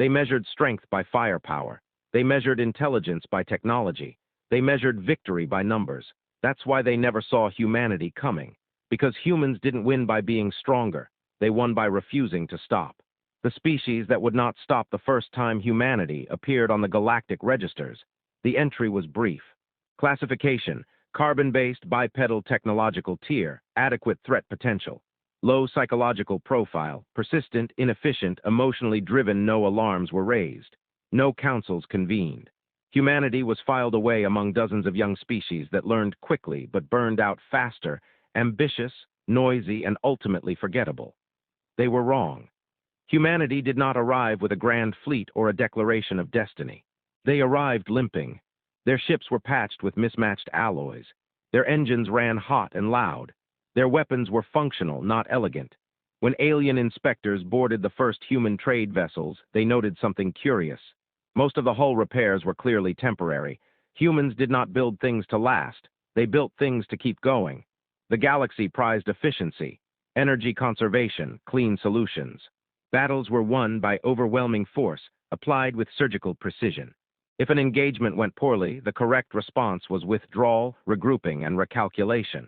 They measured strength by firepower. They measured intelligence by technology. They measured victory by numbers. That's why they never saw humanity coming. Because humans didn't win by being stronger. They won by refusing to stop. The species that would not stop the first time humanity appeared on the galactic registers. The entry was brief. Classification: carbon-based bipedal technological tier, adequate threat potential. Low psychological profile, persistent, inefficient, emotionally driven. No alarms were raised. No councils convened. Humanity was filed away among dozens of young species that learned quickly but burned out faster, ambitious, noisy, and ultimately forgettable. They were wrong. Humanity did not arrive with a grand fleet or a declaration of destiny. They arrived limping. Their ships were patched with mismatched alloys. Their engines ran hot and loud. Their weapons were functional, not elegant. When alien inspectors boarded the first human trade vessels, they noted something curious. Most of the hull repairs were clearly temporary. Humans did not build things to last. They built things to keep going. The galaxy prized efficiency, energy conservation, clean solutions. Battles were won by overwhelming force, applied with surgical precision. If an engagement went poorly, the correct response was withdrawal, regrouping, and recalculation.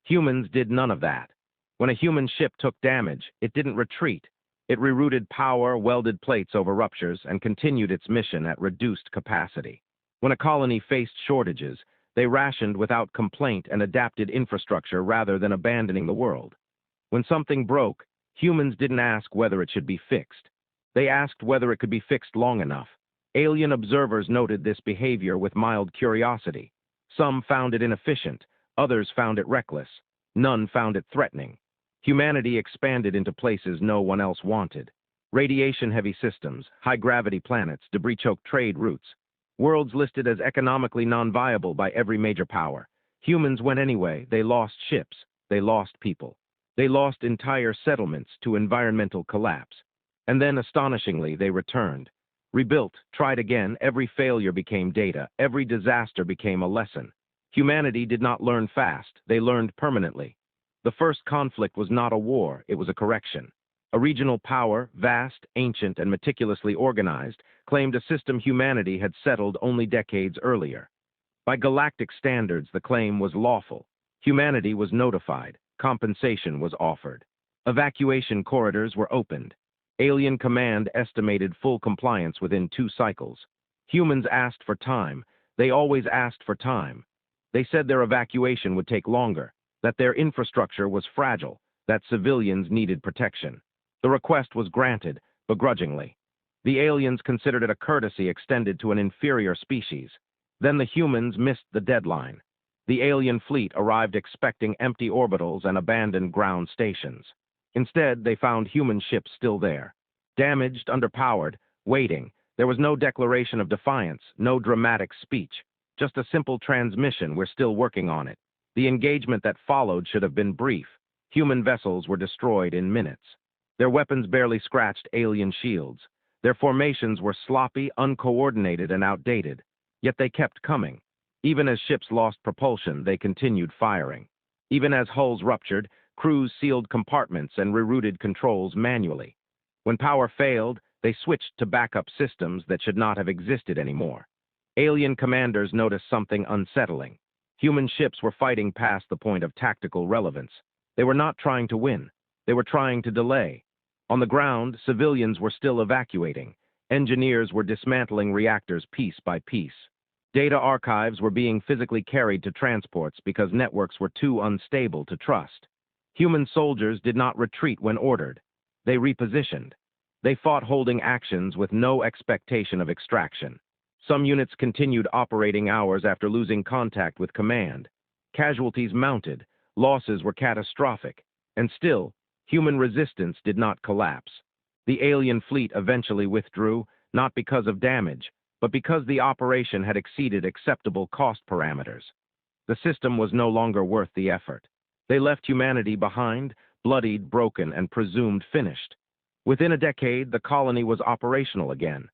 Humans did none of that. When a human ship took damage, it didn't retreat. It rerouted power, welded plates over ruptures, and continued its mission at reduced capacity. When a colony faced shortages, they rationed without complaint and adapted infrastructure rather than abandoning the world. When something broke, humans didn't ask whether it should be fixed. They asked whether it could be fixed long enough. Alien observers noted this behavior with mild curiosity. Some found it inefficient, others found it reckless, none found it threatening. Humanity expanded into places no one else wanted. Radiation-heavy systems, high-gravity planets, debris-choked trade routes. Worlds listed as economically non-viable by every major power. Humans went anyway. They lost ships. They lost people. They lost entire settlements to environmental collapse. And then, astonishingly, they returned. Rebuilt, tried again, every failure became data. Every disaster became a lesson. Humanity did not learn fast. They learned permanently. The first conflict was not a war. It was a correction. A regional power, vast, ancient, and meticulously organized, claimed a system humanity had settled only decades earlier. By galactic standards, the claim was lawful. Humanity was notified. Compensation was offered. Evacuation corridors were opened. Alien Command estimated full compliance within 2 cycles. Humans asked for time. They always asked for time. They said their evacuation would take longer, that their infrastructure was fragile, that civilians needed protection. The request was granted, begrudgingly. The aliens considered it a courtesy extended to an inferior species. Then the humans missed the deadline. The alien fleet arrived expecting empty orbitals and abandoned ground stations. Instead, they found human ships still there. Damaged, underpowered, waiting. There was no declaration of defiance, no dramatic speech. Just a simple transmission: we're still working on it. The engagement that followed should have been brief. Human vessels were destroyed in minutes. Their weapons barely scratched alien shields. Their formations were sloppy, uncoordinated, and outdated. Yet they kept coming. Even as ships lost propulsion, they continued firing. Even as hulls ruptured, crews sealed compartments and rerouted controls manually. When power failed, they switched to backup systems that should not have existed anymore. Alien commanders noticed something unsettling. Human ships were fighting past the point of tactical relevance. They were not trying to win. They were trying to delay. On the ground, civilians were still evacuating. Engineers were dismantling reactors piece by piece. Data archives were being physically carried to transports because networks were too unstable to trust. Human soldiers did not retreat when ordered. They repositioned. They fought holding actions with no expectation of extraction. Some units continued operating hours after losing contact with command. Casualties mounted. Losses were catastrophic. And still, human resistance did not collapse. The alien fleet eventually withdrew, not because of damage, but because the operation had exceeded acceptable cost parameters. The system was no longer worth the effort. They left humanity behind, bloodied, broken, and presumed finished. Within a decade, the colony was operational again.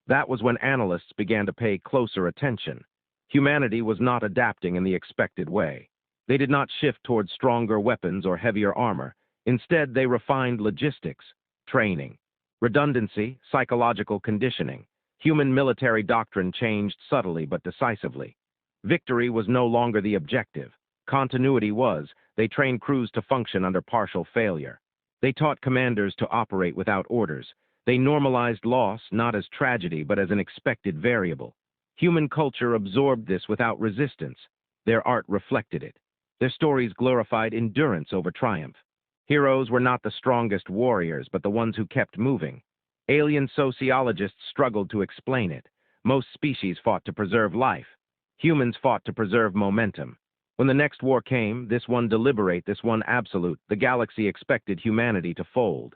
That was when analysts began to pay closer attention. Humanity was not adapting in the expected way. They did not shift towards stronger weapons or heavier armor. Instead, they refined logistics, training. Redundancy, psychological conditioning. Human military doctrine changed subtly but decisively. Victory was no longer the objective. Continuity was. They trained crews to function under partial failure. They taught commanders to operate without orders. They normalized loss not as tragedy but as an expected variable. Human culture absorbed this without resistance. Their art reflected it. Their stories glorified endurance over triumph. Heroes were not the strongest warriors, but the ones who kept moving. Alien sociologists struggled to explain it. Most species fought to preserve life. Humans fought to preserve momentum. When the next war came, this one deliberate, this one absolute, the galaxy expected humanity to fold.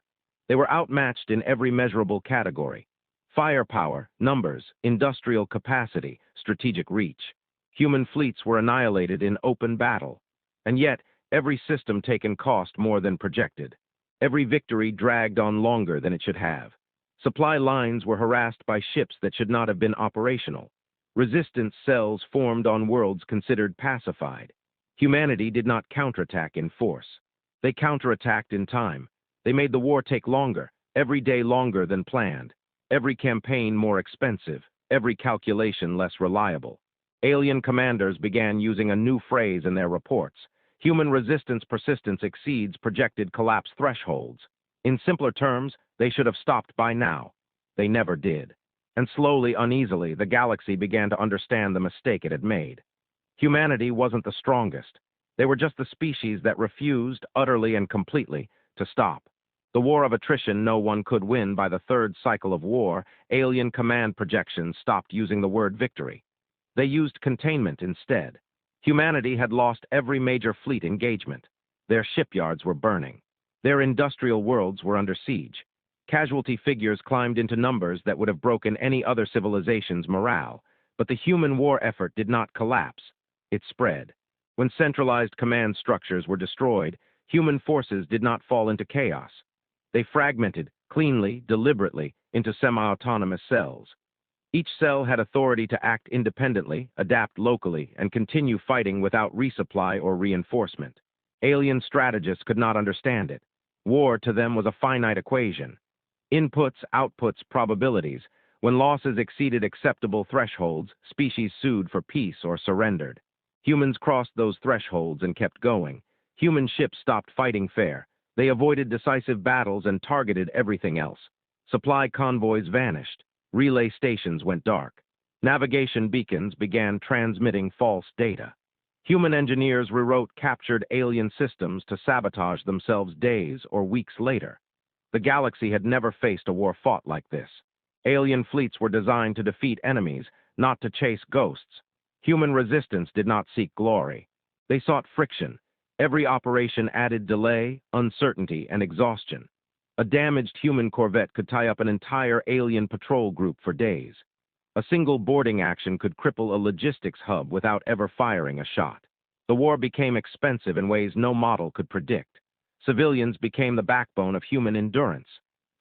They were outmatched in every measurable category. Firepower, numbers, industrial capacity, strategic reach. Human fleets were annihilated in open battle. And yet, every system taken cost more than projected. Every victory dragged on longer than it should have. Supply lines were harassed by ships that should not have been operational. Resistance cells formed on worlds considered pacified. Humanity did not counterattack in force. They counterattacked in time. They made the war take longer, every day longer than planned, every campaign more expensive, every calculation less reliable. Alien commanders began using a new phrase in their reports. Human resistance persistence exceeds projected collapse thresholds. In simpler terms, they should have stopped by now. They never did. And slowly, uneasily, the galaxy began to understand the mistake it had made. Humanity wasn't the strongest. They were just the species that refused, utterly and completely, to stop. The war of attrition no one could win. By the third cycle of war, alien command projections stopped using the word victory. They used containment instead. Humanity had lost every major fleet engagement. Their shipyards were burning. Their industrial worlds were under siege. Casualty figures climbed into numbers that would have broken any other civilization's morale. But the human war effort did not collapse. It spread. When centralized command structures were destroyed, human forces did not fall into chaos. They fragmented, cleanly, deliberately, into semi-autonomous cells. Each cell had authority to act independently, adapt locally, and continue fighting without resupply or reinforcement. Alien strategists could not understand it. War to them was a finite equation. Inputs, outputs, probabilities. When losses exceeded acceptable thresholds, species sued for peace or surrendered. Humans crossed those thresholds and kept going. Human ships stopped fighting fair. They avoided decisive battles and targeted everything else. Supply convoys vanished. Relay stations went dark. Navigation beacons began transmitting false data. Human engineers rewrote captured alien systems to sabotage themselves days or weeks later. The galaxy had never faced a war fought like this. Alien fleets were designed to defeat enemies, not to chase ghosts. Human resistance did not seek glory. They sought friction. Every operation added delay, uncertainty, and exhaustion. A damaged human corvette could tie up an entire alien patrol group for days. A single boarding action could cripple a logistics hub without ever firing a shot. The war became expensive in ways no model could predict. Civilians became the backbone of human endurance.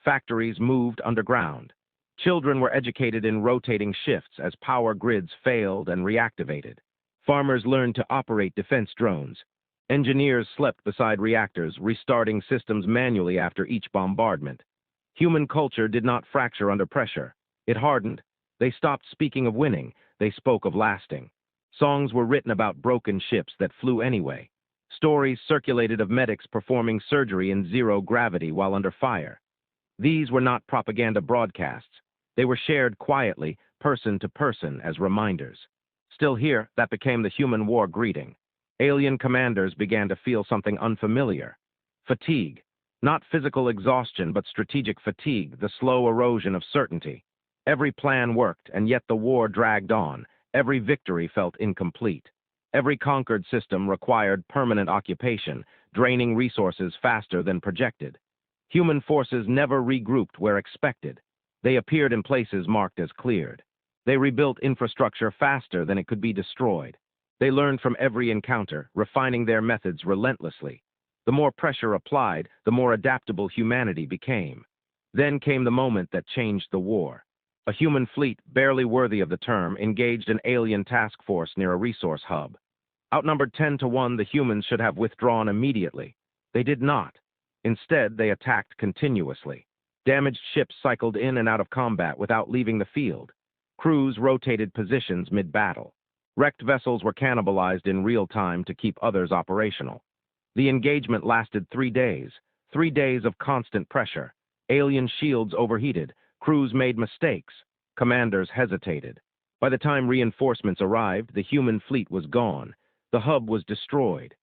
Factories moved underground. Children were educated in rotating shifts as power grids failed and reactivated. Farmers learned to operate defense drones. Engineers slept beside reactors, restarting systems manually after each bombardment. Human culture did not fracture under pressure. It hardened. They stopped speaking of winning. They spoke of lasting. Songs were written about broken ships that flew anyway. Stories circulated of medics performing surgery in zero gravity while under fire. These were not propaganda broadcasts. They were shared quietly, person to person, as reminders. Still here, that became the human war greeting. Alien commanders began to feel something unfamiliar. Fatigue. Not physical exhaustion, but strategic fatigue, the slow erosion of certainty. Every plan worked, and yet the war dragged on. Every victory felt incomplete. Every conquered system required permanent occupation, draining resources faster than projected. Human forces never regrouped where expected. They appeared in places marked as cleared. They rebuilt infrastructure faster than it could be destroyed. They learned from every encounter, refining their methods relentlessly. The more pressure applied, the more adaptable humanity became. Then came the moment that changed the war. A human fleet, barely worthy of the term, engaged an alien task force near a resource hub. Outnumbered 10-1, the humans should have withdrawn immediately. They did not. Instead, they attacked continuously. Damaged ships cycled in and out of combat without leaving the field. Crews rotated positions mid-battle. Wrecked vessels were cannibalized in real time to keep others operational. The engagement lasted 3 days, 3 days of constant pressure. Alien shields overheated, crews made mistakes, commanders hesitated. By the time reinforcements arrived, the human fleet was gone. The hub was destroyed.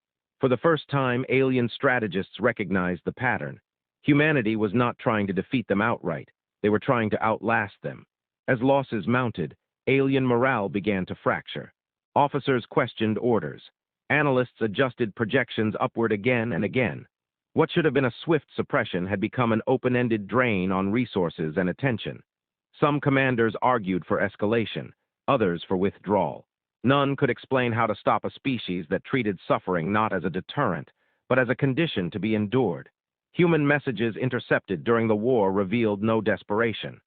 For the first time, alien strategists recognized the pattern. Humanity was not trying to defeat them outright. They were trying to outlast them. As losses mounted, alien morale began to fracture. Officers questioned orders. Analysts adjusted projections upward again and again. What should have been a swift suppression had become an open-ended drain on resources and attention. Some commanders argued for escalation, others for withdrawal. None could explain how to stop a species that treated suffering not as a deterrent, but as a condition to be endured. Human messages intercepted during the war revealed no desperation,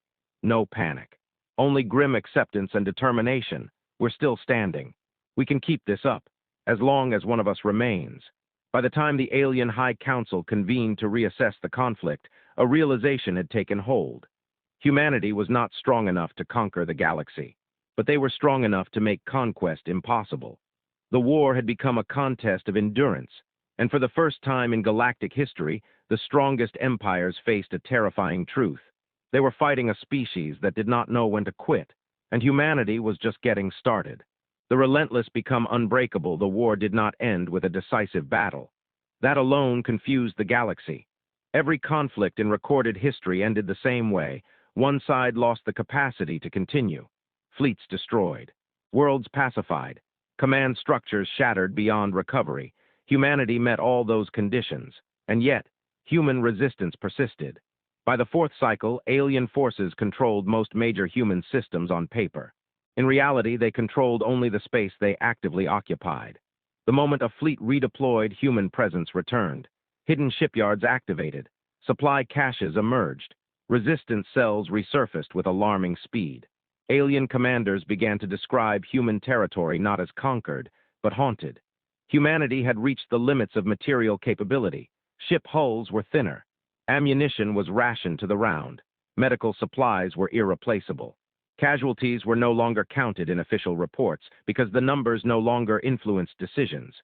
no panic, only grim acceptance and determination. We're still standing. We can keep this up, as long as one of us remains. By the time the Alien High Council convened to reassess the conflict, a realization had taken hold. Humanity was not strong enough to conquer the galaxy, but they were strong enough to make conquest impossible. The war had become a contest of endurance, and for the first time in galactic history, the strongest empires faced a terrifying truth. They were fighting a species that did not know when to quit, and humanity was just getting started. The Relentless become unbreakable, the war did not end with a decisive battle. That alone confused the galaxy. Every conflict in recorded history ended the same way. One side lost the capacity to continue. Fleets destroyed. Worlds pacified. Command structures shattered beyond recovery. Humanity met all those conditions, and yet, human resistance persisted. By the fourth cycle, alien forces controlled most major human systems on paper. In reality, they controlled only the space they actively occupied. The moment a fleet redeployed, human presence returned. Hidden shipyards activated. Supply caches emerged. Resistance cells resurfaced with alarming speed. Alien commanders began to describe human territory not as conquered, but haunted. Humanity had reached the limits of material capability. Ship hulls were thinner. Ammunition was rationed to the round. Medical supplies were irreplaceable. Casualties were no longer counted in official reports because the numbers no longer influenced decisions.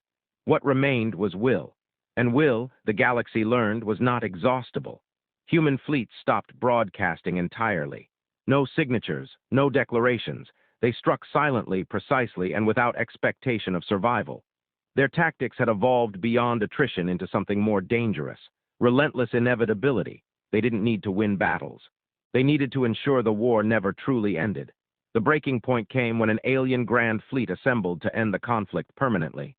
What remained was will. And will, the galaxy learned, was not exhaustible. Human fleets stopped broadcasting entirely. No signatures, no declarations. They struck silently, precisely, and without expectation of survival. Their tactics had evolved beyond attrition into something more dangerous. Relentless inevitability. They didn't need to win battles. They needed to ensure the war never truly ended. The breaking point came when an alien grand fleet assembled to end the conflict permanently.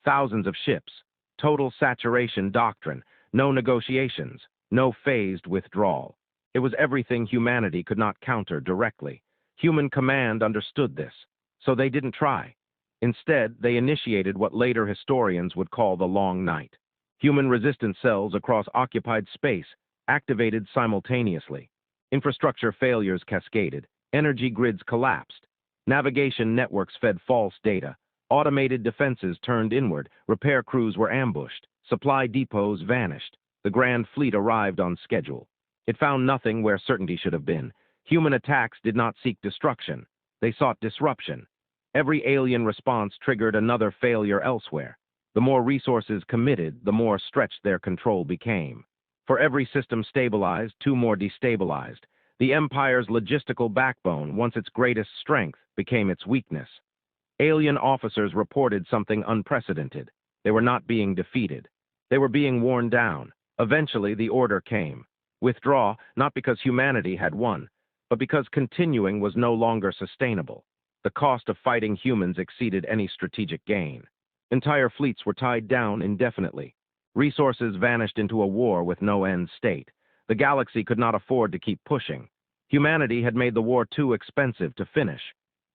Thousands of ships, total saturation doctrine, no negotiations, no phased withdrawal. It was everything humanity could not counter directly. Human command understood this, so they didn't try. Instead, they initiated what later historians would call the Long Night. Human resistance cells across occupied space activated simultaneously. Infrastructure failures cascaded. Energy grids collapsed. Navigation networks fed false data. Automated defenses turned inward. Repair crews were ambushed. Supply depots vanished. The Grand Fleet arrived on schedule. It found nothing where certainty should have been. Human attacks did not seek destruction. They sought disruption. Every alien response triggered another failure elsewhere. The more resources committed, the more stretched their control became. For every system stabilized, 2 more destabilized. The Empire's logistical backbone, once its greatest strength, became its weakness. Alien officers reported something unprecedented. They were not being defeated. They were being worn down. Eventually, the order came. Withdraw, not because humanity had won, but because continuing was no longer sustainable. The cost of fighting humans exceeded any strategic gain. Entire fleets were tied down indefinitely. Resources vanished into a war with no end state. The galaxy could not afford to keep pushing. Humanity had made the war too expensive to finish.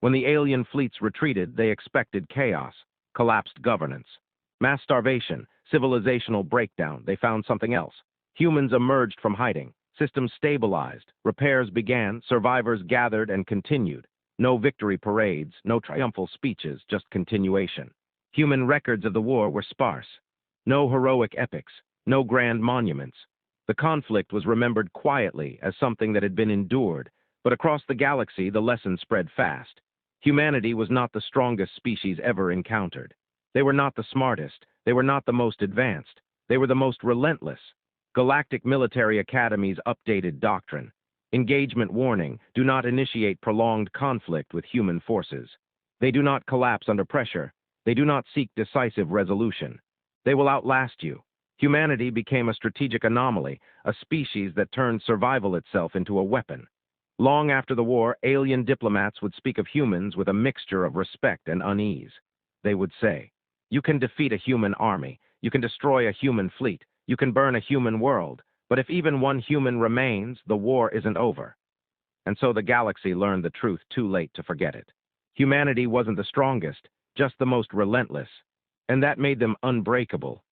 When the alien fleets retreated, they expected chaos, collapsed governance, mass starvation, civilizational breakdown. They found something else. Humans emerged from hiding. Systems stabilized. Repairs began. Survivors gathered and continued. No victory parades, no triumphal speeches, just continuation. Human records of the war were sparse. No heroic epics, no grand monuments. The conflict was remembered quietly as something that had been endured, but across the galaxy the lesson spread fast. Humanity was not the strongest species ever encountered. They were not the smartest, they were not the most advanced, they were the most relentless. Galactic military academies updated doctrine. Engagement warning: do not initiate prolonged conflict with human forces. They do not collapse under pressure. They do not seek decisive resolution. They will outlast you. Humanity became a strategic anomaly, a species that turned survival itself into a weapon. Long after the war, alien diplomats would speak of humans with a mixture of respect and unease. They would say, "You can defeat a human army, you can destroy a human fleet, you can burn a human world, but if even one human remains, the war isn't over." And so the galaxy learned the truth too late to forget it. Humanity wasn't the strongest, just the most relentless. And that made them unbreakable,